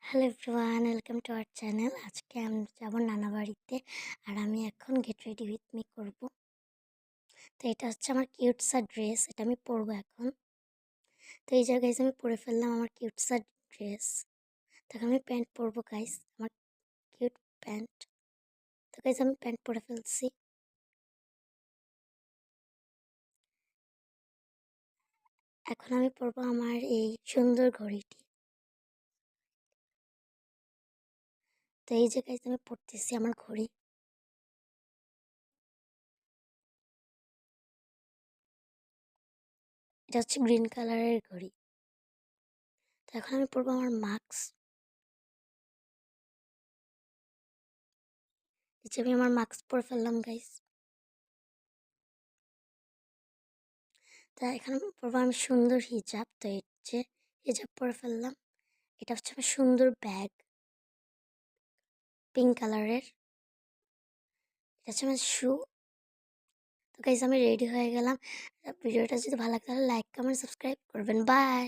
Hello everyone, welcome to our channel. আজকে আমি যাবো নানা বাড়িতে, আর আমি এখন গেট রেডি উইথ মি করব। তো এটা হচ্ছে আমার কিউটসা ড্রেস, এটা আমি পরবো এখন। তো এই জায়গায় আমি পরে ফেললাম আমার কিউটসা ড্রেস। তখন আমি প্যান্ট পরবো গাইস, আমার কিউট প্যান্ট। তো গাইস আমি প্যান্ট পরে ফেলছি। এখন আমি পরবো আমার এই সুন্দর ঘড়িটি। তো এই যে গাইস আমি পরতেছি আমার ঘড়ি। এটা হচ্ছে গ্রিন কালারের ঘড়ি। তো এখন আমি পরবো আমার মাস্ক। নিচে আমি আমার মাস্ক পরে ফেললাম গাইস। তা এখানে পরবো আমি সুন্দর হিজাব। তো এই যে হিজাব পরে ফেললাম। এটা হচ্ছে আমার সুন্দর ব্যাগ, পিঙ্ক কালারের। এটা হচ্ছে আমার শু। তো গাইজ আমি রেডি হয়ে গেলাম। ভিডিওটা যদি ভালো লাগে তাহলে লাইক কমেন্ট সাবস্ক্রাইব করবেন। বাই।